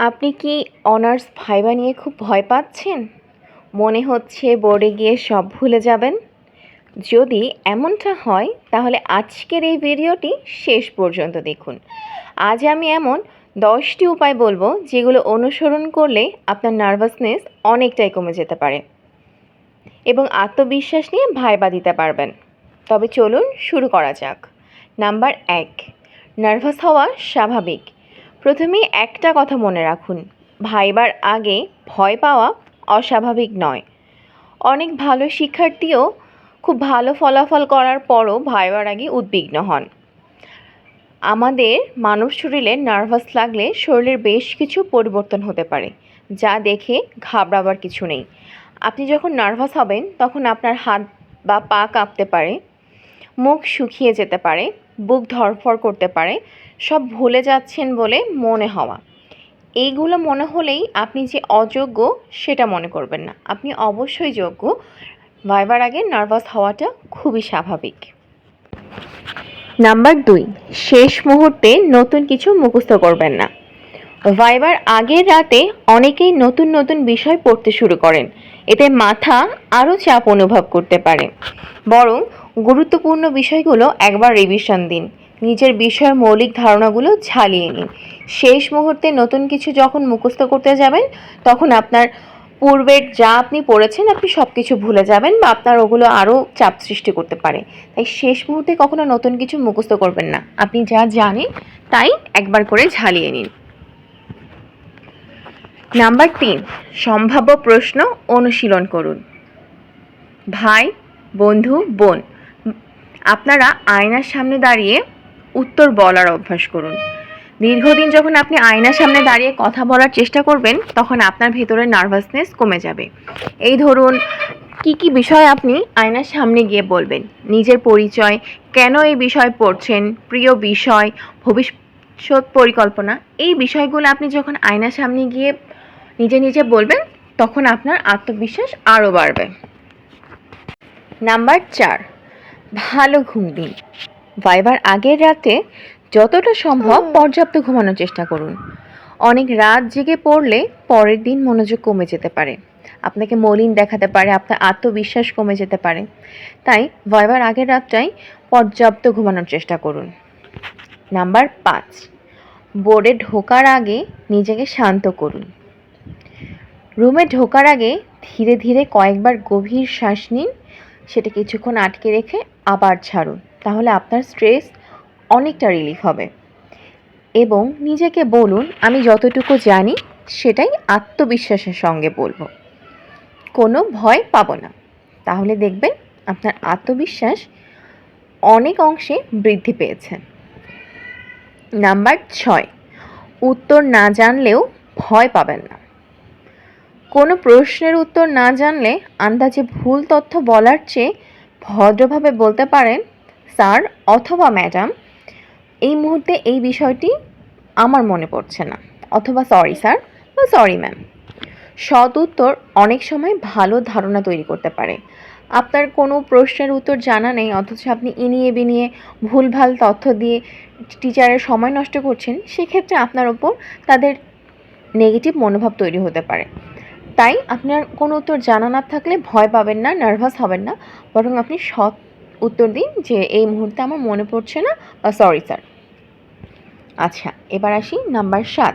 আপনি কি honours viva নিয়ে খুব ভয় পাচ্ছেন? মনে হচ্ছে বোর্ডে গিয়ে সব ভুলে যাবেন? যদি এমনটা হয় তাহলে আজকের এই ভিডিওটি শেষ পর্যন্ত দেখুন। আজ আমি এমন 10টি উপায় বলবো যেগুলো অনুসরণ করলে আপনার নার্ভাসনেস অনেকটাই কমে যেতে পারে এবং আত্মবিশ্বাস নিয়ে ভাইবা দিতে পারবেন। তবে চলুন শুরু করা যাক। নাম্বার 1, নার্ভাস হওয়া স্বাভাবিক। প্রথমেই একটা কথা মনে রাখুন, ভাইবার আগে ভয় পাওয়া অস্বাভাবিক নয়। অনেক ভালো শিক্ষার্থীও খুব ভালো ফলাফল করার পরও ভাইবার আগে উদ্বিগ্ন হন। আমাদের মানব শরীরে নার্ভাস লাগলে শরীরের বেশ কিছু পরিবর্তন হতে পারে, যা দেখে ঘাবড়াবার কিছু নেই। আপনি যখন নার্ভাস হবেন তখন আপনার হাত বা পা কাঁপতে পারে, মুখ শুকিয়ে যেতে পারে, বুক ধড়ফড় করতে পারে, সব ভুলে যাচ্ছেন বলে মনে হওয়া। এইগুলো মনে হলেই আপনি যে অযোগ্য সেটা মনে করবেন না, আপনি অবশ্যই যোগ্য। ভাইবার আগে নার্ভাস হওয়াটা খুবই স্বাভাবিক। নাম্বার 2, শেষ মুহূর্তে নতুন কিছু মুখস্থ করবেন না। ভাইবার আগের রাতে অনেকেই নতুন নতুন বিষয় পড়তে শুরু করেন, এতে মাথা আরও চাপ অনুভব করতে পারে। বরং গুরুত্বপূর্ণ বিষয়গুলো একবার রিভিশন দিন, নিজের বিষয়ের মৌলিক ধারণাগুলো ঝালিয়ে নিন। শেষ মুহূর্তে নতুন কিছু যখন মুখস্থ করতে যাবেন তখন আপনার পূর্বের যা আপনি পড়েছেন আপনি সব কিছু ভুলে যাবেন বা আপনার ওগুলো আরও চাপ সৃষ্টি করতে পারে। তাই শেষ মুহূর্তে কখনো নতুন কিছু মুখস্থ করবেন না, আপনি যা জানেন তাই একবার করে ঝালিয়ে নিন। নাম্বার 3, সম্ভাব্য প্রশ্ন অনুশীলন করুন। ভাই, বন্ধু, বোন, আপনারা আয়নার সামনে দাঁড়িয়ে উত্তর বলার অভ্যাস করুন। দীর্ঘদিন যখন আপনি আয়নার সামনে দাঁড়িয়ে কথা বলার চেষ্টা করবেন তখন আপনার ভেতরে নার্ভাসনেস কমে যাবে। এই ধরুন, কি বিষয় আপনি আয়নার সামনে গিয়ে বলবেন, নিজের পরিচয়, কেন এই বিষয় পড়ছেন, প্রিয় বিষয়, ভবিষ্যৎ পরিকল্পনা, এই বিষয়গুলো আপনি যখন আয়নার সামনে গিয়ে নিজে নিজে বলবেন তখন আপনার আত্মবিশ্বাস আরও বাড়বে। নাম্বার 4, ভালো ঘুম দিন। ভাইবার আগের রাতে যতটা সম্ভব পর্যাপ্ত ঘুমানোর চেষ্টা করুন। অনেক রাত জেগে পড়লে পরের দিন মনোযোগ কমে যেতে পারে, আপনাকে মলিন দেখাতে পারে, আপনার আত্মবিশ্বাস কমে যেতে পারে। তাই ভাইবার আগের রাতটাই পর্যাপ্ত ঘুমানোর চেষ্টা করুন। নাম্বার 5, বোর্ডে ঢোকার আগে নিজেকে শান্ত করুন। রুমে ঢোকার আগে ধীরে ধীরে কয়েকবার গভীর শ্বাস নিন, সেটা কিছুক্ষণ আটকে রেখে আবার ছাড়ুন, তাহলে আপনার স্ট্রেস অনেকটা রিলিফ হবে। এবং নিজেকে বলুন, আমি যতটুকু জানি সেটাই আত্মবিশ্বাসের সঙ্গে বলবো, কোনো ভয় পাবো না। তাহলে দেখবেন আপনার আত্মবিশ্বাস অনেক অংশে বৃদ্ধি পেয়েছে। নাম্বার 6, উত্তর না জানলেও ভয় পাবেন না। কোনো প্রশ্নের উত্তর না জানলে আন্দাজে ভুল তথ্য বলার চেয়ে ভদ্রভাবে বলতে পারেন, স্যার অথবা ম্যাডাম, এই মুহূর্তে এই বিষয়টি আমার মনে পড়ছে না, অথবা সরি স্যার বা সরি ম্যাম। সৎ উত্তর অনেক সময় ভালো ধারণা তৈরি করতে পারে। আপনার কোনো প্রশ্নের উত্তর জানা নেই অথচ আপনি ইনিয়ে বিনিয়ে ভুলভাল তথ্য দিয়ে টিচারের সময় নষ্ট করছেন, সেক্ষেত্রে আপনার ওপর তাদের নেগেটিভ মনোভাব তৈরি হতে পারে। তাই আপনার কোনো উত্তর জানা না থাকলে ভয় পাবেন না, নার্ভাস হবেন না, বরং আপনি সৎ উত্তর দিন যে এই মুহূর্তে আমার মনে পড়ছে না বা সরি স্যার। আচ্ছা, এবার আসি নাম্বার 7,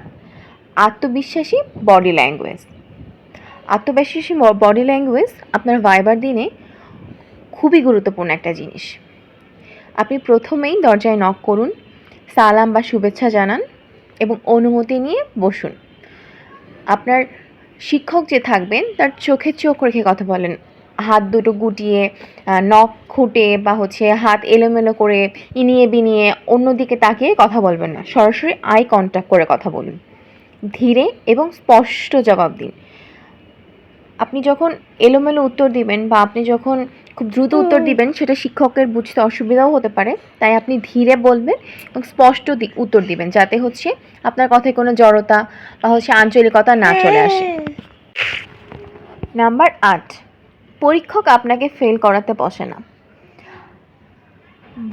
আত্মবিশ্বাসী বডি ল্যাঙ্গুয়েজ। আত্মবিশ্বাসী বডি ল্যাঙ্গুয়েজ আপনার ভাইবার দিনে খুবই গুরুত্বপূর্ণ একটা জিনিস। আপনি প্রথমেই দরজায় নক করুন, সালাম বা শুভেচ্ছা জানান এবং অনুমতি নিয়ে বসুন। আপনার শিক্ষক যে থাকবেন তার চোখে চোখ রেখে কথা বলেন, হাত দুটো গুটিয়ে, নখ খুঁটে বা হাত এলোমেলো করে ইনিয়ে বিনিয়ে অন্যদিকে তাকিয়ে কথা বলবেন না, সরাসরি আই কন্ট্যাক্ট করে কথা বলুন। ধীরে এবং স্পষ্ট জবাব দিন। আপনি যখন এলোমেলো উত্তর দিবেন বা আপনি যখন খুব দ্রুত উত্তর দিবেন সেটা শিক্ষকের বুঝতে অসুবিধাও হতে পারে, তাই আপনি ধীরে বলবেন এবং স্পষ্ট উত্তর দিবেন, যাতে আপনার কথায় কোনো জড়তা বা আঞ্চলিকতা না চলে আসে। নাম্বার 8, পরীক্ষক আপনাকে ফেল করাতে বসে না।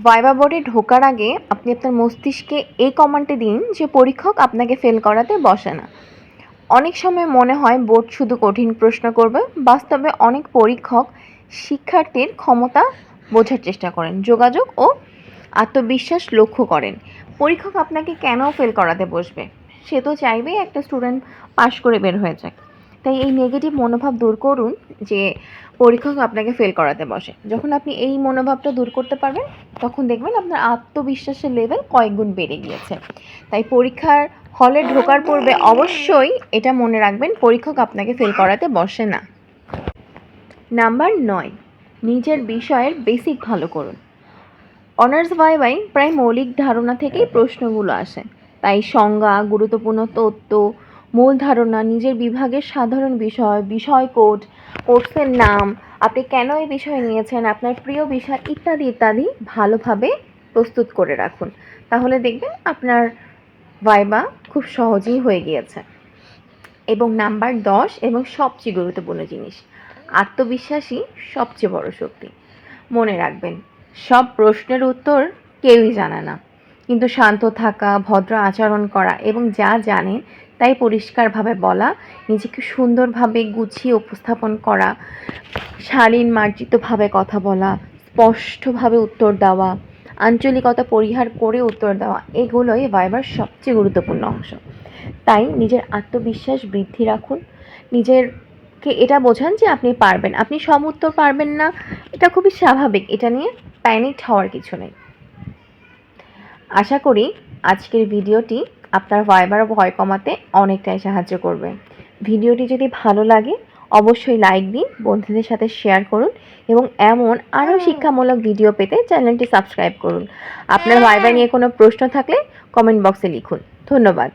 ভাইবা বোর্ডে ঢোকার আগে আপনি আপনার মস্তিষ্কে এই কমান্ডটি দিন যে পরীক্ষক আপনাকে ফেল করাতে বসে না। অনেক সময় মনে হয় বোর্ড শুধু কঠিন প্রশ্ন করবে, বাস্তবে অনেক পরীক্ষক শিক্ষার্থীর ক্ষমতা বোঝার চেষ্টা করেন, যোগাযোগ ও আত্মবিশ্বাস লক্ষ্য করেন। পরীক্ষক আপনাকে কেন ফেল করাতে বসবে? সে তো চাইবেই একটা স্টুডেন্ট পাশ করে বের হয়ে যাক। তাই এই নেগেটিভ মনোভাব দূর করুন যে পরীক্ষক আপনাকে ফেল করাতে বসে। যখন আপনি এই মনোভাবটা দূর করতে পারবেন, তখন দেখবেন আপনার আত্মবিশ্বাসের লেভেল কয়েক গুণ বেড়ে গিয়েছে। তাই পরীক্ষার হলে ঢোকার পূর্বে অবশ্যই এটা মনে রাখবেন, পরীক্ষক আপনাকে ফেল করাতে বসে না। নাম্বার ৯, নিজের বিষয়ের বেসিক ভালো করুন। অনার্স ভাইভায় প্রায় মৌলিক ধারণা থেকেই প্রশ্নগুলো আসে। তাই সংজ্ঞা, গুরুত্বপূর্ণ তথ্য, মূল ধারণা, নিজের বিভাগের সাধারণ বিষয়, বিষয় কোড, কোর্সের নাম, আপনি কেন এই বিষয় নিয়েছেন, আপনার প্রিয় বিষয় ইত্যাদি ইত্যাদি ভালোভাবে প্রস্তুত করে রাখুন। তাহলে দেখবেন আপনার ভাইবা খুব সহজেই হয়ে গিয়েছে। এবং নাম্বার 10 এবং সবচেয়ে গুরুত্বপূর্ণ জিনিস, আত্মবিশ্বাসই সবচেয়ে বড় শক্তি। মনে রাখবেন, সব প্রশ্নের উত্তর কেউই জানে না, কিন্তু শান্ত থাকা, ভদ্র আচরণ করা এবং যা জানেন তাই পরিষ্কারভাবে বলা, নিজেকে সুন্দরভাবে গুছিয়ে উপস্থাপন করা, শালীন মার্জিতভাবে কথা বলা, স্পষ্টভাবে উত্তর দেওয়া, আঞ্চলিকতা পরিহার করে উত্তর দেওয়া, এগুলোই ভাইবার সবচেয়ে গুরুত্বপূর্ণ অংশ। তাই নিজের আত্মবিশ্বাস বৃদ্ধি রাখুন, নিজেরকে এটা বোঝান যে আপনি পারবেন। আপনি সব উত্তর পারবেন না, এটা খুবই স্বাভাবিক, এটা নিয়ে প্যানিক হওয়ার কিছু নেই। আশা করি আজকের ভিডিওটি আপনার ভাইবার ভয় কমাতে অনেকটাই সাহায্য করবে। ভিডিওটি যদি ভালো লাগে অবশ্যই লাইক দিন, বন্ধুদের সাথে শেয়ার করুন এবং এমন আরও শিক্ষামূলক ভিডিও পেতে চ্যানেলটি সাবস্ক্রাইব করুন। আপনার ভাইবা নিয়ে কোনো প্রশ্ন থাকলে কমেন্ট বক্সে লিখুন। ধন্যবাদ।